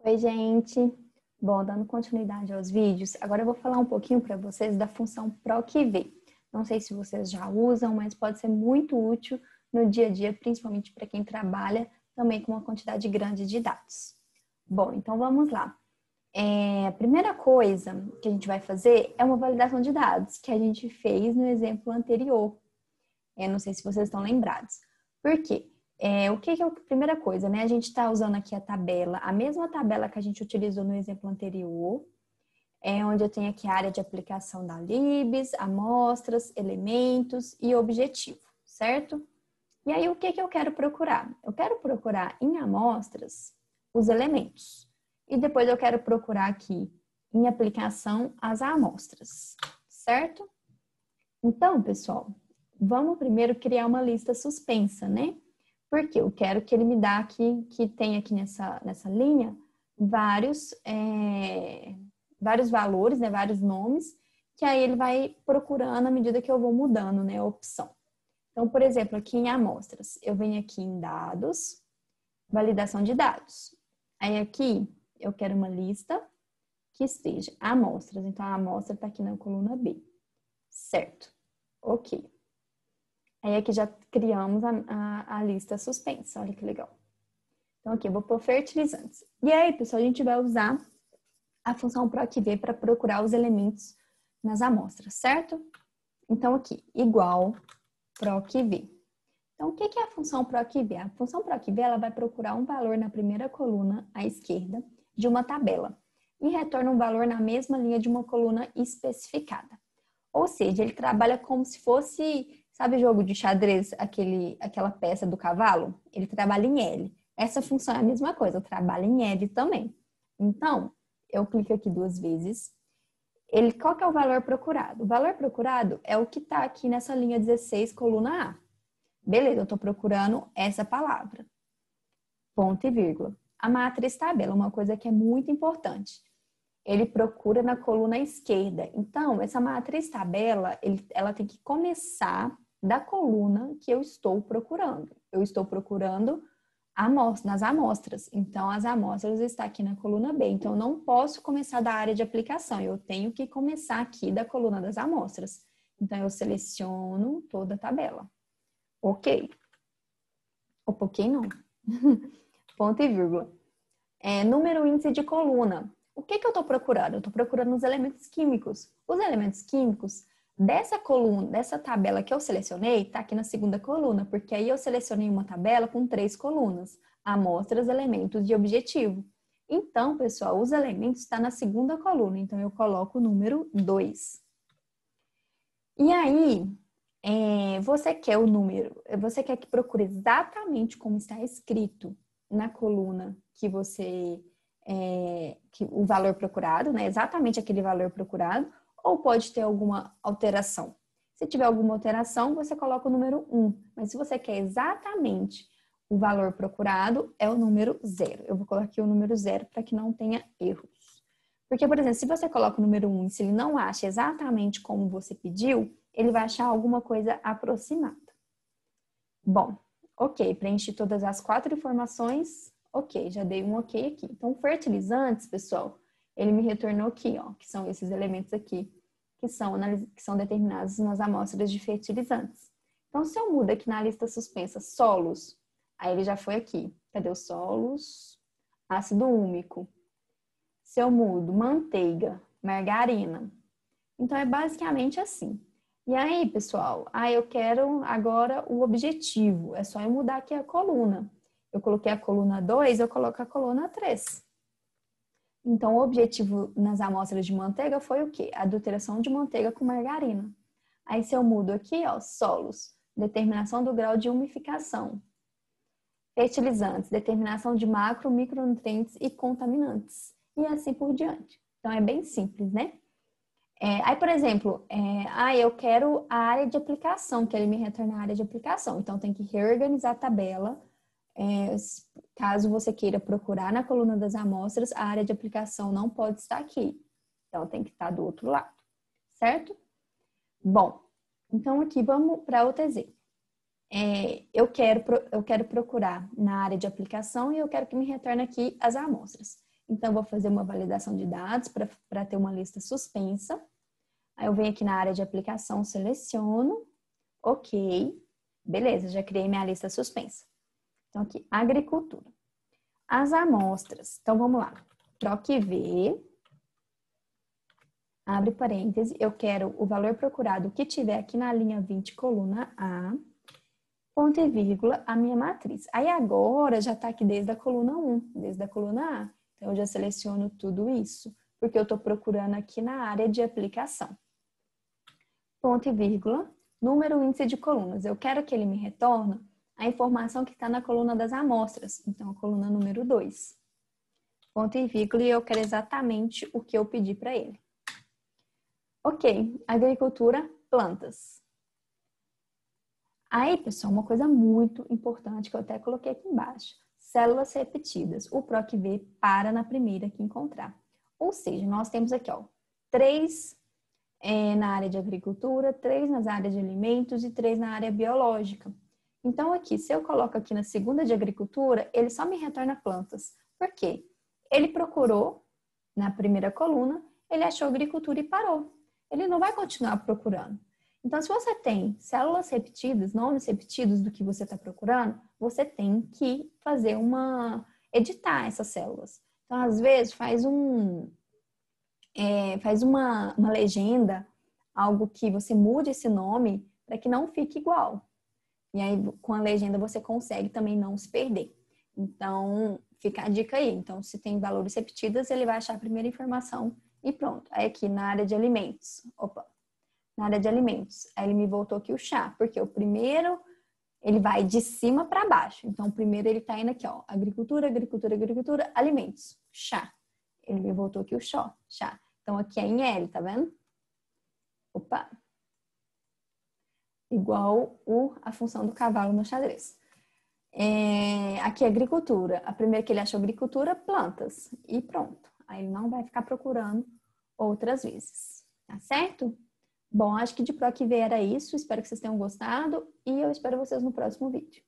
Oi, gente! Bom, dando continuidade aos vídeos, agora eu vou falar um pouquinho para vocês da função PROC-V. Não sei se vocês já usam, mas pode ser muito útil no dia a dia, principalmente para quem trabalha também com uma quantidade grande de dados. Bom, então vamos lá. A primeira coisa que a gente vai fazer é uma validação de dados, que a gente fez no exemplo anterior. Não sei se vocês estão lembrados. Por quê? O que é a primeira coisa, né? A gente está usando aqui a tabela, a mesma tabela que a gente utilizou no exemplo anterior, onde eu tenho aqui a área de aplicação da LIBS, amostras, elementos e objetivo, certo? E aí, o que eu quero procurar? Eu quero procurar em amostras os elementos. E depois eu quero procurar aqui em aplicação as amostras, certo? Então, pessoal, vamos primeiro criar uma lista suspensa, né? Porque eu quero que ele me dá aqui, que tem aqui nessa linha, vários valores, né? Vários nomes, que aí ele vai procurando à medida que eu vou mudando, né? A opção. Então, por exemplo, aqui em amostras, eu venho aqui em dados, validação de dados. Aí aqui, eu quero uma lista que esteja amostras. Então, a amostra está aqui na coluna B. Certo. Ok. Aí aqui já criamos a lista suspensa, olha que legal. Então aqui eu vou pôr fertilizantes. E aí, pessoal, a gente vai usar a função PROC-V para procurar os elementos nas amostras, certo? Então aqui, igual PROC-V. Então o que é a função PROC-V? A função PROC-V ela vai procurar um valor na primeira coluna à esquerda de uma tabela e retorna um valor na mesma linha de uma coluna especificada. Ou seja, ele trabalha como se fosse, sabe o jogo de xadrez, aquela peça do cavalo? Ele trabalha em L. Essa função é a mesma coisa, trabalha em L também. Então, eu clico aqui 2 vezes. Qual que é o valor procurado? O valor procurado é o que está aqui nessa linha 16, coluna A. Beleza, eu estou procurando essa palavra. Ponto e vírgula. A matriz tabela, uma coisa que é muito importante. Ele procura na coluna esquerda. Então, essa matriz tabela, ela tem que começar da coluna que eu estou procurando. Eu estou procurando nas amostras. Então, as amostras estão aqui na coluna B. Então, eu não posso começar da área de aplicação. Eu tenho que começar aqui da coluna das amostras. Então, eu seleciono toda a tabela. Ok. Opa, ok, não. Ponto e vírgula. Número índice de coluna. O que eu estou procurando? Eu estou procurando os elementos químicos. Os elementos químicos dessa coluna, dessa tabela que eu selecionei, está aqui na segunda coluna, porque aí eu selecionei uma tabela com 3 colunas: amostras, elementos e objetivo. Então, pessoal, os elementos estão na segunda coluna, então eu coloco o número 2. E aí, você quer que procure exatamente como está escrito na coluna que o valor procurado, né? Exatamente aquele valor procurado, ou pode ter alguma alteração. Se tiver alguma alteração, você coloca o número 1. Mas se você quer exatamente o valor procurado, é o número 0. Eu vou colocar aqui o número 0 para que não tenha erros. Porque, por exemplo, se você coloca o número 1 e se ele não acha exatamente como você pediu, ele vai achar alguma coisa aproximada. Bom, ok, preenchi todas as 4 informações. Ok, já dei um ok aqui. Então, fertilizantes, pessoal, ele me retornou aqui, ó, que são esses elementos aqui, que são determinados nas amostras de fertilizantes. Então, se eu mudo aqui na lista suspensa solos, aí ele já foi aqui. Cadê os solos? Ácido úmico. Se eu mudo manteiga, margarina. Então, é basicamente assim. E aí, pessoal, eu quero agora o objetivo. É só eu mudar aqui a coluna. Eu coloquei a coluna 2, eu coloco a coluna 3. Então, o objetivo nas amostras de manteiga foi o quê? A adulteração de manteiga com margarina. Aí, se eu mudo aqui, ó, solos, determinação do grau de umificação. Fertilizantes, determinação de macro, micronutrientes e contaminantes. E assim por diante. Então, é bem simples, né? Aí, por exemplo, eu quero a área de aplicação, que ele me retorna a área de aplicação. Então, tem que reorganizar a tabela. Caso você queira procurar na coluna das amostras, a área de aplicação não pode estar aqui. Então, tem que estar do outro lado, certo? Bom, então aqui vamos para outro exemplo. Eu quero procurar na área de aplicação e eu quero que me retorne aqui as amostras. Então, vou fazer uma validação de dados para ter uma lista suspensa. Aí eu venho aqui na área de aplicação, seleciono. Ok. Beleza, já criei minha lista suspensa. Então, aqui, agricultura. As amostras. Então, vamos lá. PROC-V. Abre parêntese. Eu quero o valor procurado que tiver aqui na linha 20, coluna A. Ponto e vírgula, a minha matriz. Aí agora já está aqui desde a coluna 1, desde a coluna A. Então, eu já seleciono tudo isso, porque eu estou procurando aqui na área de aplicação. Ponto e vírgula, número índice de colunas. Eu quero que ele me retorne a informação que está na coluna das amostras. Então, a coluna número 2. Ponto e vírgula, e eu quero exatamente o que eu pedi para ele. Ok, agricultura, plantas. Aí, pessoal, uma coisa muito importante que eu até coloquei aqui embaixo. Células repetidas. O PROC-V para na primeira que encontrar. Ou seja, nós temos aqui, ó, 3 na área de agricultura, 3 nas áreas de alimentos e 3 na área biológica. Então, aqui, se eu coloco aqui na segunda de agricultura, ele só me retorna plantas. Por quê? Ele procurou na primeira coluna, ele achou agricultura e parou. Ele não vai continuar procurando. Então, se você tem células repetidas, nomes repetidos do que você está procurando, você tem que fazer editar essas células. Então, às vezes, faz uma legenda, algo que você mude esse nome para que não fique igual. E aí, com a legenda, você consegue também não se perder. Então, fica a dica aí. Então, se tem valores repetidos, ele vai achar a primeira informação e pronto. Aí aqui na área de alimentos. Na área de alimentos. Aí ele me voltou aqui o chá, porque o primeiro, ele vai de cima para baixo. Então, o primeiro ele tá indo aqui, ó. Agricultura, agricultura, agricultura, alimentos. Chá. Ele me voltou aqui o chá. Então, aqui é em L, tá vendo? Opa! Igual a função do cavalo no xadrez. Aqui é agricultura. A primeira que ele achou agricultura, plantas. E pronto. Aí ele não vai ficar procurando outras vezes. Tá certo? Bom, acho que de PROC-V era isso. Espero que vocês tenham gostado e eu espero vocês no próximo vídeo.